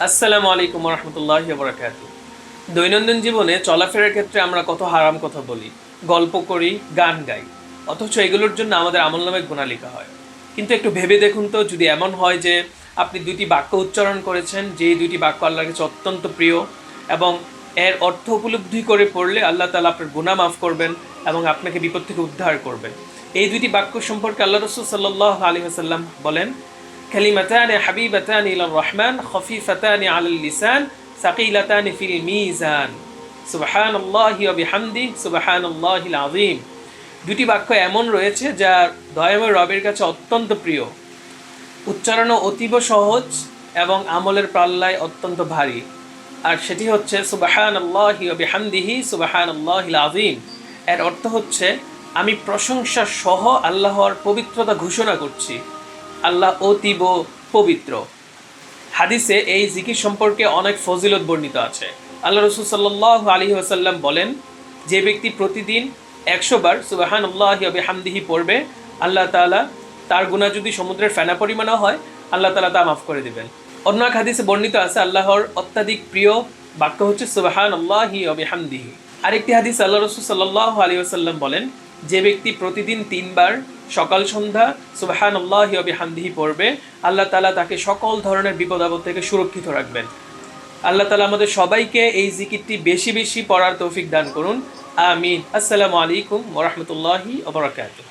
আসসালামু আলাইকুম রহমতুল্লাহি ওয়া বারাকাতুহু। দৈনন্দিন জীবনে চলাফেরার ক্ষেত্রে আমরা কত হারাম কথা বলি, গল্প করি, গান গাই, অথচ এগুলোর জন্য আমাদের আমলনামায় গুনাহ লেখা হয়। কিন্তু একটু ভেবে দেখুন তো, যদি এমন হয় যে আপনি দুইটি বাক্য উচ্চারণ করেছেন, যে দুইটি বাক্য আল্লাহর কাছে অত্যন্ত প্রিয়, এবং এর অর্থ উপলব্ধি করে পড়লে আল্লাহ তাআলা আপনার গুনাহ মাফ করবেন এবং আপনাকে বিপদ থেকে উদ্ধার করবেন। এই দুইটি বাক্য সম্পর্কে আল্লাহ রাসূল সাল্লাল্লাহু আলাইহি ওয়াসাল্লাম বলেন, কালিমাতানি হাবিবাতানি ইলার রহমান খফিফাতানি আলাল লিসান সাকিলাতানি ফিল মিজান সুবহানাল্লাহি ওয়া বিহামদি সুবহানাল্লাহিল আযীম। দুটি বাক্য এমন রয়েছে যা দয়াময় রবের কাছে অত্যন্ত প্রিয়, উচ্চারণও অতীব সহজ এবং আমলের পাল্লায় অত্যন্ত ভারী। আর সেটি হচ্ছে সুবহানাল্লাহি ওয়া বিহামদিহি সুবহানাল্লাহিল আযীম। এর অর্থ হচ্ছে, আমি প্রশংসা সহ আল্লাহর পবিত্রতা ঘোষণা করছি, আল্লাহ অতীব পবিত্র। হাদিসে এই জিকির সম্পর্কে অনেক ফজিলত বর্ণিত আছে। আল্লাহ রাসূল সাল্লাল্লাহু আলাইহি ওয়াসাল্লাম বলেন, যে ব্যক্তি প্রতিদিন 100 বার সুবহানাল্লাহি ওয়া বিহামদিহি পড়বে, আল্লাহ তাআলা তার গুনাহ যদি সমুদ্রের ফেনা পরিমাণও হয়, আল্লাহ তাআলা তা মাফ করে দিবেন। অন্য এক হাদিসে বর্ণিত আছে, আল্লাহর অত্যাধিক প্রিয় বাক্য হচ্ছে সুবহানাল্লাহি ওয়া বিহামদিহি। আরেকটি হাদিস আল্লাহ রাসূল সাল্লাল্লাহু আলাইহি ওয়াসাল্লাম বলেন, যে ব্যক্তি প্রতিদিন 3 বার সকাল সন্ধ্যা সুবহানাল্লাহি ওয়া বিহামদিহি পড়বে, আল্লাহ তাআলা তাকে সকল ধরনের বিপদ আপদ থেকে সুরক্ষিত রাখবেন। আল্লাহ তাআলা আমাদের সবাইকে এই জিকিরটি বেশি বেশি পড়ার তৌফিক দান করুন। আমিন। আসসালামু আলাইকুম ওয়া রাহমাতুল্লাহি ওয়া বারাকাতুহু।